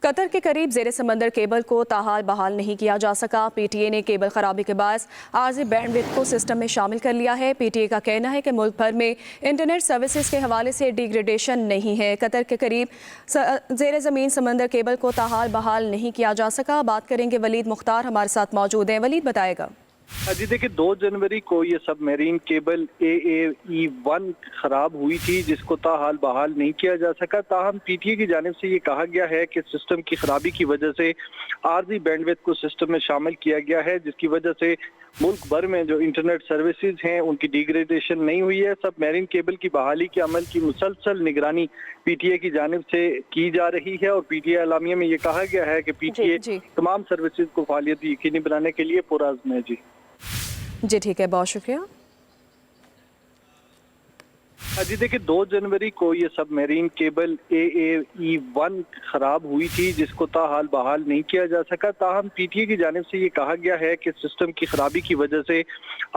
Qatar के करीब ज़ेर समंदर केबल को ताहाल बहाल नहीं किया जा सका। पीटीए ने केबल खराबी के बायस आर्जी बैंडविड्थ को सिस्टम में शामिल कर लिया है। पीटीए का कहना है कि मुल्क भर में इंटरनेट सर्विसेज के हवाले से डिग्रेडेशन नहीं है। कतर के करीब ज़ेर ज़मीन समंदर केबल को ताहाल बहाल नहीं किया जा सका। बात करेंगे वलीद मुख्तार हमारे साथ मौजूद हैं। वलीद बताएगा। जी देखिए, 2 जनवरी को ये सबमरीन केबल AAE-1 खराब हुई थी, जिसको ताहाल बहाल नहीं किया जा सका। ताहम पीटीए की जानिब से ये कहा गया है कि सिस्टम की खराबी की वजह से आर्जी बैंडविड्थ को सिस्टम में शामिल किया गया है, जिसकी वजह से मुल्क भर में जो इंटरनेट सर्विसेज हैं उनकी डिग्रेडेशन नहीं हुई है। सबमरीन केबल की बहाली के अमल की मुसलसल निगरानी पीटीए की जानिब से की जा रही है और पीटीए एलामिया में ये कहा गया है कि पीटीए तमाम सर्विसेज को फालियत यकीनी बनाने के लिए पुरअज़्म है। जी ठीक है, बहुत शुक्रिया। जी देखिए, 2 जनवरी को ये सबमरीन केबल AAE-1 खराब हुई थी, जिसको ताहाल बहाल नहीं किया जा सका। ताहम पीटीए की जानिब से ये कहा गया है कि सिस्टम की खराबी की वजह से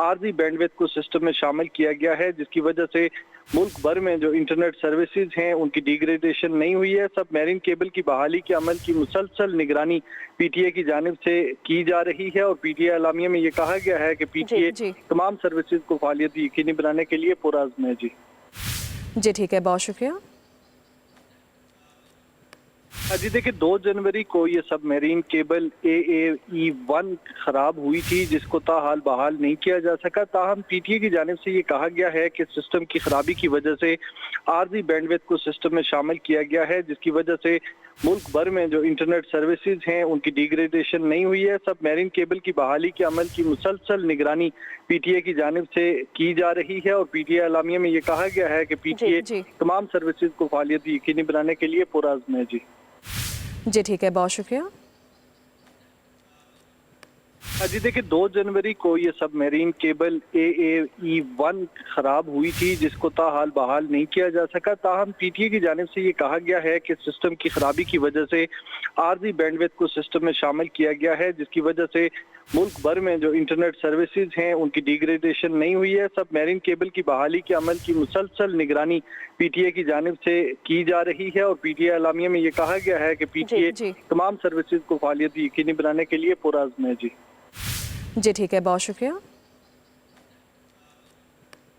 आर्जी बैंडविड्थ को सिस्टम में शामिल किया गया है, जिसकी वजह से मुल्क भर में जो इंटरनेट सर्विसेज हैं उनकी डिग्रेडेशन नहीं हुई है। सबमरीन केबल की बहाली के अमल की मुसलसल निगरानी पीटीए की जानिब से की जा रही है और पीटीए एलामिया में ये कहा गया है कि पीटीए तमाम सर्विसेज को फालियत यकीनी बनाने के लिए पुरअज़्म है। जी ठीक है, बहुत शुक्रिया। जी देखिए, 2 जनवरी को ये सबमरीन केबल AAE-1 खराब हुई थी, जिसको ताहाल बहाल नहीं किया जा सका। ताहम पीटीए की जानिब से ये कहा गया है कि सिस्टम की खराबी की वजह से आर्जी बैंडविड्थ को सिस्टम में शामिल किया गया है, जिसकी वजह से मुल्क भर में जो इंटरनेट सर्विसेज हैं उनकी डिग्रेडेशन नहीं हुई है। सबमरीन केबल की बहाली के अमल की मुसलसल निगरानी पीटीए की जानिब से की जा रही है और पीटीए एलामिया में ये कहा गया है कि पीटीए तमाम सर्विसेज को फालियत यकीनी बनाने के लिए पुरअज़्म है। जी ठीक है, बहुत शुक्रिया। जी देखिए, 2 जनवरी को ये सबमरीन केबल AAE-1 खराब हुई थी, जिसको ताहाल बहाल नहीं किया जा सका। ताहम पीटीए की जानिब से ये कहा गया है कि सिस्टम की खराबी की वजह से आर्जी बैंडविड्थ को सिस्टम में शामिल किया गया है, जिसकी वजह से मुल्क भर में जो इंटरनेट सर्विसेज हैं उनकी डिग्रेडेशन नहीं हुई है। सबमरीन केबल की बहाली के अमल की मुसलसल निगरानी पीटीए की जानिब से की जा रही है और पीटीए एलामिया में ये कहा गया है कि पीटीए तमाम सर्विसेज को फालियत यकीनी बनाने के लिए पुरअज़्म है। जी ठीक है, बहुत शुक्रिया।